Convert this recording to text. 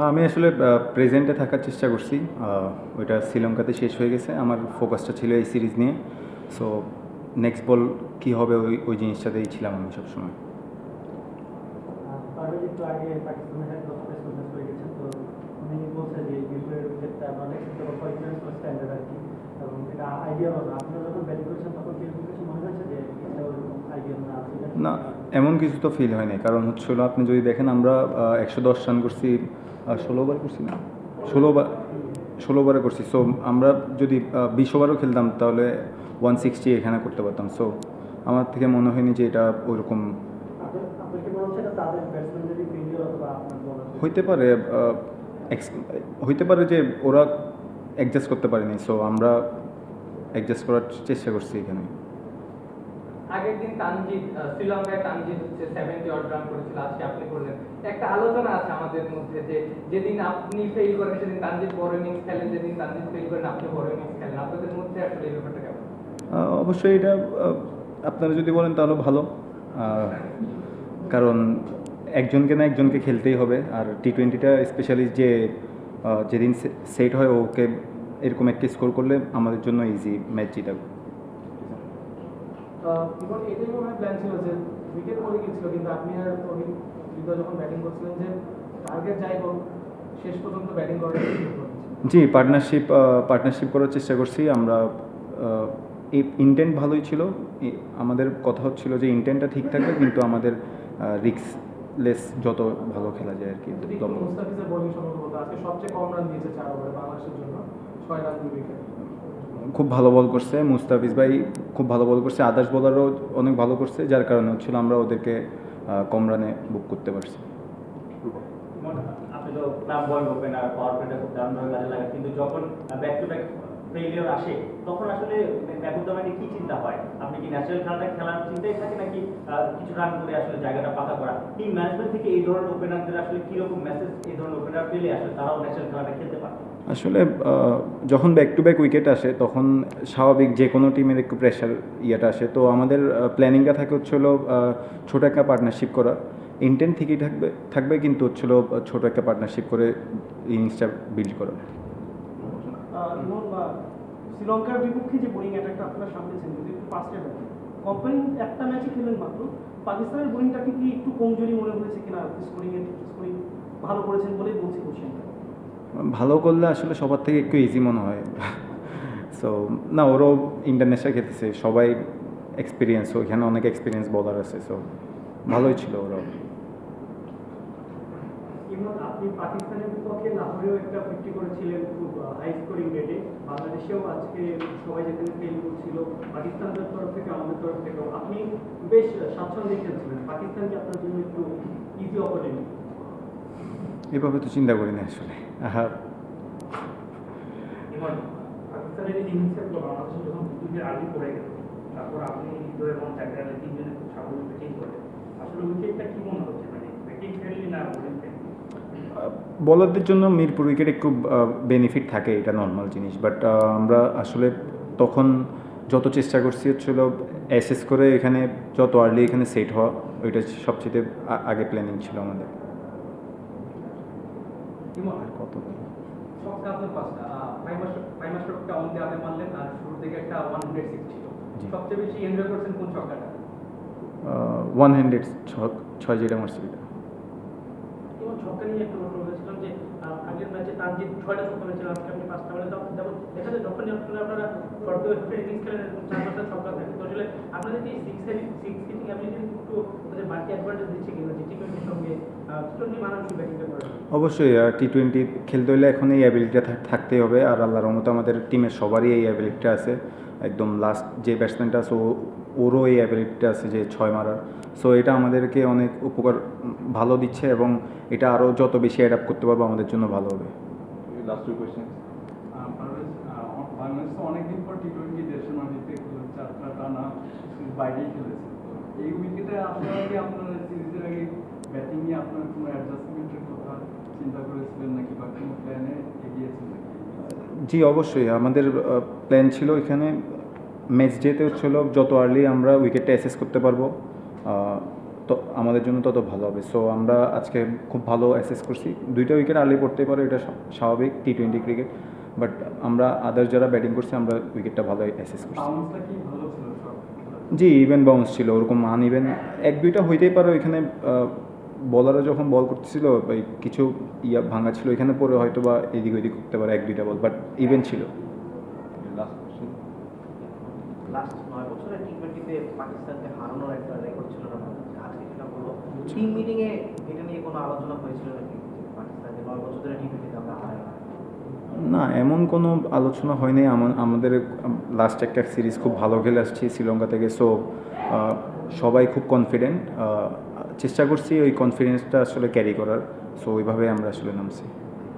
আমি আসলে প্রেজেন্টে থাকার চেষ্টা করছি। ওইটা শ্রীলঙ্কাতে শেষ হয়ে গেছে, আমার ফোকাসটা ছিল এই সিরিজ নিয়ে। সো নেক্সট বল কী হবে ওই ওই জিনিসটাতেই ছিলাম আমি সবসময়। একটু আগে পাকিস্তানের হেড কোচ প্রেস কনফারেন্স করে গেছেন, তো উনি বলছে যে মিরপুরের উইকেটটা অনেক স্ট্যান্ডার্ড আর কি, এবং এটা আইডিয়াল হবে। আপনারা যখন ব্যাটিং করেছেন তখন কি কিছু মনে হয়েছে যে এটা ওরকম আইডিয়াল না আছে? না, এমন কিছু তো ফিল হয়নি, কারণ হচ্ছিল আপনি যদি দেখেন আমরা 110 রান করছি, 16 ওভার করছি না, 16 ওভারে করছি। সো আমরা যদি 20 ওভারও খেলতাম তাহলে 160 এখানে করতে পারতাম। সো আমার থেকে মনে হয়নি যে এটা ওইরকম আপনার কি মনে হচ্ছে এটা তাদের ব্যাটসম্যানদেরই ফেলিয়ার অথবা আপনার বলার? হইতে পারে। হইতে পারে যে ওরা অ্যাডজাস্ট করতে পারেনি, সো আমরা অ্যাডজাস্ট করার চেষ্টা করছি এখানে। আগের দিন তানজিদ শ্রীলঙ্কায় তানজিদ হচ্ছে 70 অড রান করেছিল, আজকে আপনি করলেন। একটা আলোচনা আছে আমাদের মধ্যে যে যেদিন আপনি ফেল করেন সেদিন তানজিদ বড় ইনিংস খেলেন, যেদিন তানজিদ ফেল করেন আপনি বড় ইনিংস খেলেন। আপনাদের মধ্যে আসলে এই ব্যাপারটা কেমন? অবশ্যই এটা আপনারা যদি বলেন তাহলে ভালো, কারণ একজনকে না একজনকে খেলতেই হবে। আর টি-20টা স্পেশালি যে যেদিন সেট হয় ওকে এরকম একটা স্কোর করলে আমাদের জন্য ইজি ম্যাচ জিতা। এবং এটাই মনে হয় প্ল্যান ছিল যে উইকেট পড়ে গিয়েছিল, কিন্তু আপনি আর তহিদ হৃদয় যখন ব্যাটিং করছিলেন যে টার্গেট যাই হোক শেষ পর্যন্ত ব্যাটিং করার চেষ্টা করছেন। জি, পার্টনারশিপ করার চেষ্টা করছি আমরা। এই ইন্টেন্ট ভালোই ছিল, আমাদের কথা হচ্ছিল যে ইন্টেন্টটা ঠিক থাকবে, কিন্তু আমাদের রিস্কলেস যত ভালো খেলা যায় আর কি। মুস্তাফিজের বোলিং সম্ভবত আজকে সবচেয়ে কম রান দিয়েছে 4 ওভারে বাংলাদেশের জন্য, 6 রান 2 উইকেট। খুব ভালো বল করছে মুস্তাফিজ ভাই, খুব ভালো বল করছে। আদার্স বোলারও অনেক ভালো করছে, যার কারণে হচ্ছিল আমরা ওদেরকে কম রানে বুক করতে পারছি। আপনি তো ক্লাব বল ওপেনার পাওয়ার প্লেটা খুব দারুণভাবে কাজে লাগে, কিন্তু যখন ব্যাক টু ব্যাক ফেলিওর আসে তখন আসলে ব্যাকুদ্দামানে কি চিন্তা হয়? আপনি কি ন্যাচারাল খেলাটা খেলার চিন্তাই থাকে, নাকি কিছু রান করে আসলে জায়গাটা পাকা করা? টিম ম্যানেজমেন্ট থেকে এই ধরনের ওপেনারদের আসলে কীরকম মেসেজ এই ধরনের ওপেনার পেলে আসলে তারাও ন্যাচারাল খেলাটা খেলতে পারে? আসলে যখন ব্যাক টু ব্যাক উইকেট আসে তখন স্বাভাবিক যে কোনো টিমের একটু প্রেশার ইয়েটা আসে। তো আমাদের প্ল্যানিংটা থাকে হচ্ছিল ছোটো একটা পার্টনারশিপ করা, ইন্টেন্ট ঠিকই থাকবে কিন্তু হচ্ছিল ছোটো একটা পার্টনারশিপ করে ইনিংসটা বিল্ড করা। শ্রীলঙ্কার বিপক্ষে যে বোলিং অ্যাটাকটা আপনারা সামলেছেন, যদি একটু ফার্স্টে দেখেন কোম্পানি একটা ম্যাচে খেলেন মাত্র, পাকিস্তানের বোলিংটাকে কি একটু কমজোরি মনে হয়েছে কিনা? স্কোরিং ভালো করেছেন বলেই বলছি কোশ্চেনটা। ভালো করলে আসলে সবার থেকে একটু ইজি মনে হয়। সো না, ওরাও ইন্টারন্যাশনাল খেলতেছে, সবাই এক্সপিরিয়েন্স, ওইখানে অনেক এক্সপিরিয়েন্স বলার আছে। সো ভালোই ছিল ওরাও। এবং আপনি পাকিস্তানের বিপক্ষে লাহোরেও একটা 50 করেছিলেন খুব হাই স্কোরিং রেটে। বাংলাদেশেও আজকে সবাই যেখানে ফেল করছিল, পাকিস্তানের তরফ থেকে আমাদের তরফ থেকেও আপনি বেশ স্বাচ্ছন্দ্যে খেলছিলেন। পাকিস্তান কি আপনার জন্য একটু ইজি অপরচুনিটি? এভাবে তো চিন্তা করি না আসলে। এবং পাকিস্তানের এই ইনিংসের পর বাংলাদেশে যখন দুটোকে আগে পড়ে গেল, তারপর আপনি হৃদয় এবং চ্যাটার্জি তিনজনে খুব স্বাভাবিক ব্যাটিং করে, আসলে উইকেটটা কি মনে হচ্ছে? মানে ব্যাটিং ফ্রেন্ডলি না বোলিং ফ্রেন্ডলি? বলারদের জন্য মিরপুর উইকেট একটু বেনিফিট থাকে, এটা নর্মাল জিনিস। বাট আমরা আসলে তখন যত চেষ্টা করছি হচ্ছিল অ্যাসেস করে এখানে যত আর্লি এখানে সেট হওয়া, ওইটা সবচেয়ে আগে প্ল্যানিং ছিল আমাদের। আর কত ছক্কা আপনার পাঁচটা, ফাইমাস্ট্রোকটা অন দিয়ে আপনি মারলেন, আর শুরু থেকে একটা 106 ছিল। সবচেয়ে বেশি এনজয় করছেন কোন ছক্কাটা? 100 ছয় যেটা মারছি এটা। এবং ছক্কা নিয়ে একটা প্রশ্ন করেছিলাম যে আগের ম্যাচে তানজিদ 6টা ছক্কা মেরেছিল, আজকে আপনি 5টা মেরে দাও। যেমন দেখা যায় যখনই আসলে আপনারা শর্ট ইনিংস খেলেন এরকম 4-5টা ছক্কা থাকে, তো আসলে আপনাদের কি সিক্স হিটিং অ্যাবিলিটি একটু বাড়তি অ্যাডভান্টেজ দিচ্ছে কিনা যে টি-20 সঙ্গে টি-20 মানানসই ব্যাটিংটা করেন? অবশ্যই টি-20 খেলতে হলে এখন এই অ্যাবিলিটিটা থাকতেই হবে। আর আল্লাহর রহমতে আমাদের টিমের সবারই এই অ্যাবিলিটিটা আছে। একদম লাস্ট যে ব্যাটসম্যানটা আছে ওরও এই অ্যাবিলিটিটা আছে যে 6 মারার। সো এটা আমাদেরকে অনেক উপকার ভালো দিচ্ছে, এবং এটা আরও যত বেশি অ্যাডাপ্ট করতে পারবো আমাদের জন্য ভালো হবে। Last two question. বাংলাদেশ তো অনেকদিন পর টি-20 দেশের মাটিতে 4টা টানা বাইরেই খেলেছে। এই উইকেটে আপনারা কি আপনার সিরিজের আগে ব্যাটিং নিয়ে আপনার কোনো অ্যাডজাস্টমেন্টের কথা চিন্তা করেছিলেন নাকি, বা কোনো প্ল্যানে এগিয়েছেন নাকি? জি, অবশ্যই আমাদের প্ল্যান ছিল এখানে ম্যাচ ডেতে হচ্ছিল যত আর্লি আমরা উইকেটটা অ্যাসেস করতে পারবো, তো আমাদের জন্য তত ভালো হবে। সো আমরা আজকে খুব ভালো অ্যাসেস করছি। 2টা উইকেট আর্লি পড়তে পারে, এটা স্বাভাবিক T20 ক্রিকেট, বাট আমরা আদার্স যারা ব্যাটিং করছি আমরা উইকেটটা ভালো অ্যাসেস করছি। বাউন্সটা কি ভালো ছিল সব খেলাতে? জি, ইভেন বাউন্স ছিল, ওরকম আনইভেন 1-2টা হইতেই পারে ওইখানে। বলাররা যখন বল করতেছিল ওই কিছু ভাঙা ছিল এখানে, পরে হয়তো বা এদিক ওইদিক করতে পারে 1-2টা বল, বাট ইভেন ছিল। লাস্ট 9 বছরে টি20তে পাকিস্তানকে হারানোর একটা রেকর্ড ছিল না, আজকে সেটা হলো। টিম মিটিংয়ে এটা নিয়ে কোনো আলোচনা হয়েছিল নাকি, পাকিস্তানকে 9 বছর ধরে টি20তে আমরা হারাই না? না, এমন কোনো আলোচনা হয়নি। আমাদের লাস্ট একটা সিরিজ খুব ভালো খেলে আসছি শ্রীলঙ্কা থেকে। সো সবাই খুব কনফিডেন্ট, চেষ্টা করছি ওই কনফিডেন্সটা আসলে ক্যারি করার। সো ওইভাবে আমরা আসলে নামছি।